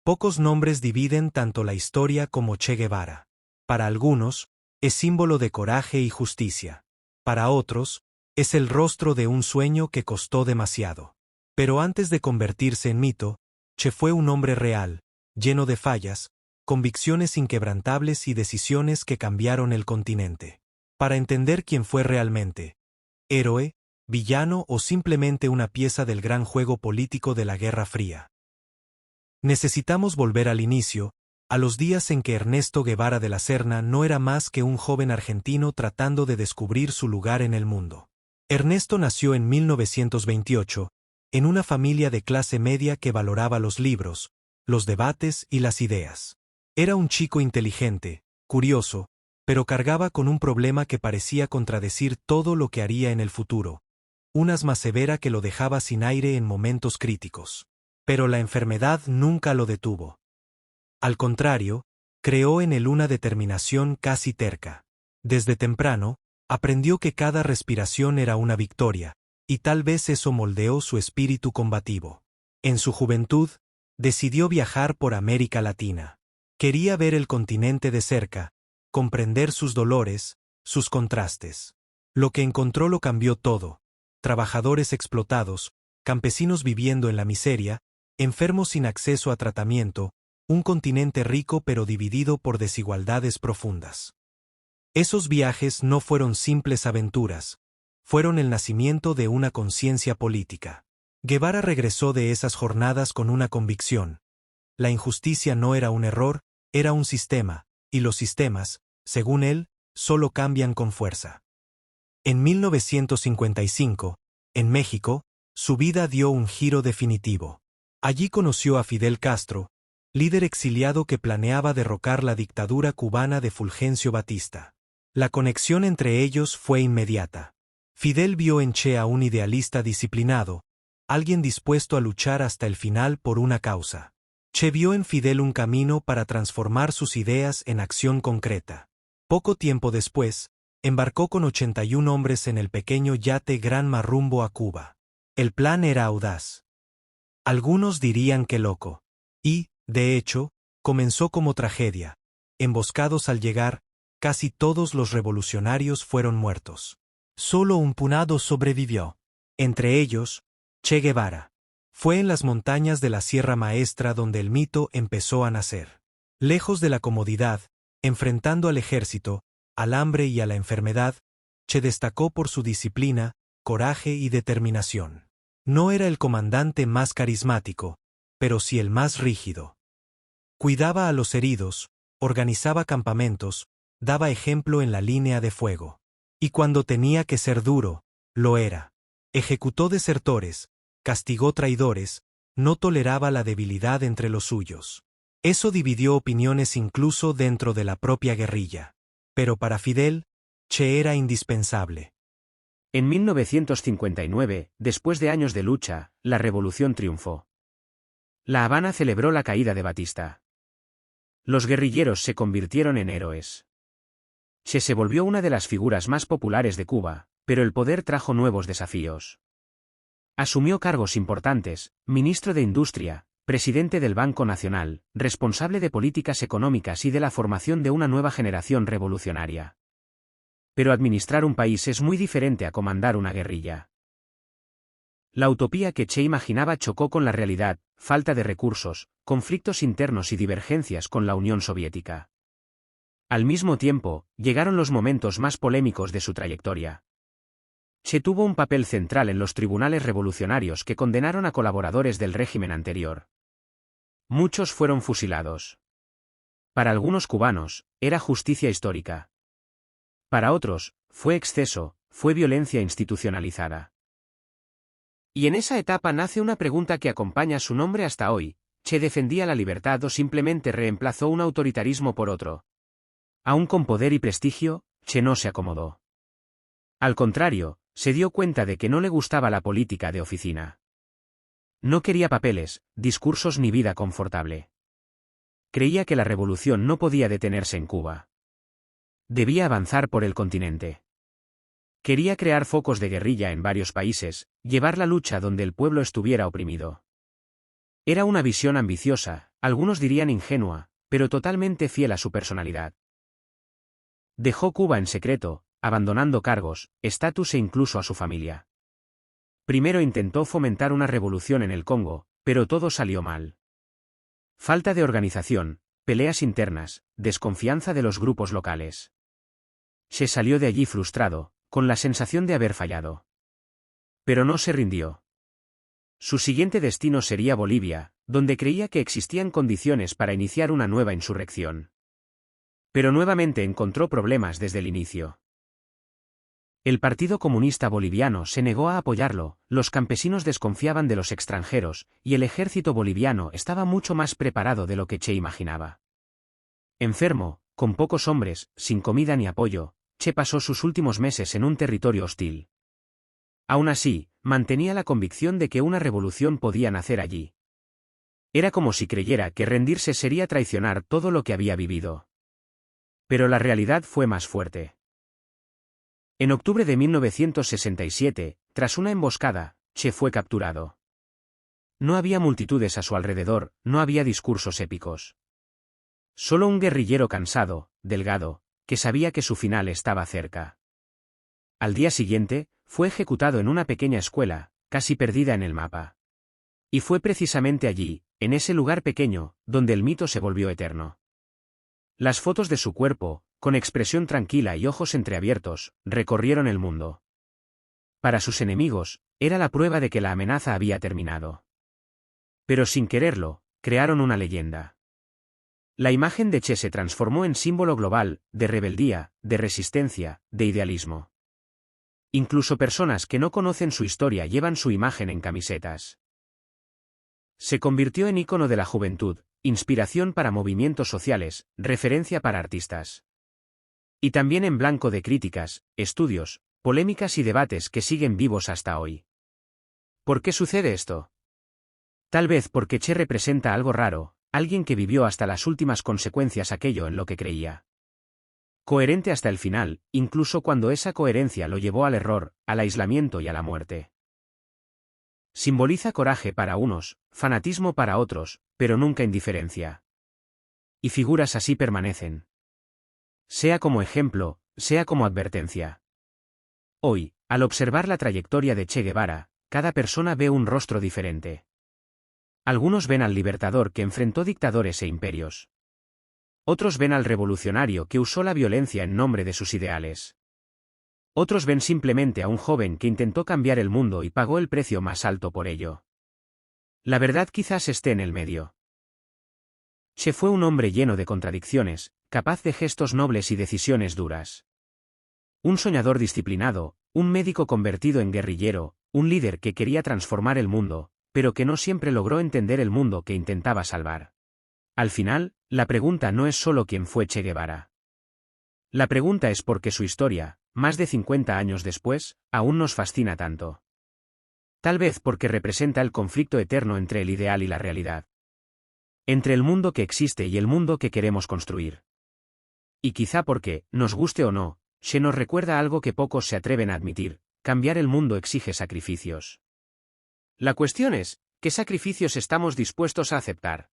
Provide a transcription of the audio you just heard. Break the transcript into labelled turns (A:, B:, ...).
A: Pocos nombres dividen tanto la historia como Che Guevara. Para algunos, es símbolo de coraje y justicia. Para otros, es el rostro de un sueño que costó demasiado. Pero antes de convertirse en mito, Che fue un hombre real, lleno de fallas, convicciones inquebrantables y decisiones que cambiaron el continente. Para entender quién fue realmente, héroe, villano o simplemente una pieza del gran juego político de la Guerra Fría, necesitamos volver al inicio, a los días en que Ernesto Guevara de la Serna no era más que un joven argentino tratando de descubrir su lugar en el mundo. Ernesto nació en 1928, en una familia de clase media que valoraba los libros, los debates y las ideas. Era un chico inteligente, curioso, pero cargaba con un problema que parecía contradecir todo lo que haría en el futuro, un asma severa que lo dejaba sin aire en momentos críticos. Pero la enfermedad nunca lo detuvo. Al contrario, creó en él una determinación casi terca. Desde temprano, aprendió que cada respiración era una victoria, y tal vez eso moldeó su espíritu combativo. En su juventud, decidió viajar por América Latina. Quería ver el continente de cerca, comprender sus dolores, sus contrastes. Lo que encontró lo cambió todo. Trabajadores explotados, campesinos viviendo en la miseria, enfermos sin acceso a tratamiento, un continente rico pero dividido por desigualdades profundas. Esos viajes no fueron simples aventuras, fueron el nacimiento de una conciencia política. Guevara regresó de esas jornadas con una convicción. La injusticia no era un error, era un sistema, y los sistemas, según él, solo cambian con fuerza. En 1955, en México, su vida dio un giro definitivo. Allí conoció a Fidel Castro, líder exiliado que planeaba derrocar la dictadura cubana de Fulgencio Batista. La conexión entre ellos fue inmediata. Fidel vio en Che a un idealista disciplinado, alguien dispuesto a luchar hasta el final por una causa. Che vio en Fidel un camino para transformar sus ideas en acción concreta. Poco tiempo después, embarcó con 81 hombres en el pequeño yate Granma rumbo a Cuba. El plan era audaz. Algunos dirían que loco. Y, de hecho, comenzó como tragedia. Emboscados al llegar, casi todos los revolucionarios fueron muertos. Solo un puñado sobrevivió. Entre ellos, Che Guevara. Fue en las montañas de la Sierra Maestra donde el mito empezó a nacer. Lejos de la comodidad, enfrentando al ejército, al hambre y a la enfermedad, Che destacó por su disciplina, coraje y determinación. No era el comandante más carismático, pero sí el más rígido. Cuidaba a los heridos, organizaba campamentos, daba ejemplo en la línea de fuego. Y cuando tenía que ser duro, lo era. Ejecutó desertores, castigó traidores, no toleraba la debilidad entre los suyos. Eso dividió opiniones incluso dentro de la propia guerrilla. Pero para Fidel, Che era indispensable.
B: En 1959, después de años de lucha, la revolución triunfó. La Habana celebró la caída de Batista. Los guerrilleros se convirtieron en héroes. Che se volvió una de las figuras más populares de Cuba, pero el poder trajo nuevos desafíos. Asumió cargos importantes: ministro de Industria, presidente del Banco Nacional, responsable de políticas económicas y de la formación de una nueva generación revolucionaria. Pero administrar un país es muy diferente a comandar una guerrilla. La utopía que Che imaginaba chocó con la realidad: falta de recursos, conflictos internos y divergencias con la Unión Soviética. Al mismo tiempo, llegaron los momentos más polémicos de su trayectoria. Che tuvo un papel central en los tribunales revolucionarios que condenaron a colaboradores del régimen anterior. Muchos fueron fusilados. Para algunos cubanos, era justicia histórica. Para otros, fue exceso, fue violencia institucionalizada. Y en esa etapa nace una pregunta que acompaña su nombre hasta hoy: ¿Che defendía la libertad o simplemente reemplazó un autoritarismo por otro? Aún con poder y prestigio, Che no se acomodó. Al contrario, se dio cuenta de que no le gustaba la política de oficina. No quería papeles, discursos ni vida confortable. Creía que la revolución no podía detenerse en Cuba. Debía avanzar por el continente. Quería crear focos de guerrilla en varios países, llevar la lucha donde el pueblo estuviera oprimido. Era una visión ambiciosa, algunos dirían ingenua, pero totalmente fiel a su personalidad. Dejó Cuba en secreto, abandonando cargos, estatus e incluso a su familia. Primero intentó fomentar una revolución en el Congo, pero todo salió mal. Falta de organización, peleas internas, desconfianza de los grupos locales. Se salió de allí frustrado, con la sensación de haber fallado. Pero no se rindió. Su siguiente destino sería Bolivia, donde creía que existían condiciones para iniciar una nueva insurrección. Pero nuevamente encontró problemas desde el inicio. El Partido Comunista Boliviano se negó a apoyarlo, los campesinos desconfiaban de los extranjeros, y el ejército boliviano estaba mucho más preparado de lo que Che imaginaba. Enfermo, con pocos hombres, sin comida ni apoyo, Che pasó sus últimos meses en un territorio hostil. Aún así, mantenía la convicción de que una revolución podía nacer allí. Era como si creyera que rendirse sería traicionar todo lo que había vivido. Pero la realidad fue más fuerte. En octubre de 1967, tras una emboscada, Che fue capturado. No había multitudes a su alrededor, no había discursos épicos. Solo un guerrillero cansado, delgado, que sabía que su final estaba cerca. Al día siguiente, fue ejecutado en una pequeña escuela, casi perdida en el mapa. Y fue precisamente allí, en ese lugar pequeño, donde el mito se volvió eterno. Las fotos de su cuerpo, con expresión tranquila y ojos entreabiertos, recorrieron el mundo. Para sus enemigos, era la prueba de que la amenaza había terminado. Pero sin quererlo, crearon una leyenda. La imagen de Che se transformó en símbolo global, de rebeldía, de resistencia, de idealismo. Incluso personas que no conocen su historia llevan su imagen en camisetas. Se convirtió en ícono de la juventud, inspiración para movimientos sociales, referencia para artistas. Y también en blanco de críticas, estudios, polémicas y debates que siguen vivos hasta hoy. ¿Por qué sucede esto? Tal vez porque Che representa algo raro, alguien que vivió hasta las últimas consecuencias aquello en lo que creía. Coherente hasta el final, incluso cuando esa coherencia lo llevó al error, al aislamiento y a la muerte. Simboliza coraje para unos, fanatismo para otros, pero nunca indiferencia. Y figuras así permanecen. Sea como ejemplo, sea como advertencia. Hoy, al observar la trayectoria de Che Guevara, cada persona ve un rostro diferente. Algunos ven al libertador que enfrentó dictadores e imperios. Otros ven al revolucionario que usó la violencia en nombre de sus ideales. Otros ven simplemente a un joven que intentó cambiar el mundo y pagó el precio más alto por ello. La verdad quizás esté en el medio. Che fue un hombre lleno de contradicciones, capaz de gestos nobles y decisiones duras. Un soñador disciplinado, un médico convertido en guerrillero, un líder que quería transformar el mundo, pero que no siempre logró entender el mundo que intentaba salvar. Al final, la pregunta no es solo quién fue Che Guevara. La pregunta es por qué su historia, más de 50 años después, aún nos fascina tanto. Tal vez porque representa el conflicto eterno entre el ideal y la realidad. Entre el mundo que existe y el mundo que queremos construir. Y quizá porque, nos guste o no, Che nos recuerda algo que pocos se atreven a admitir: cambiar el mundo exige sacrificios. La cuestión es, ¿qué sacrificios estamos dispuestos a aceptar?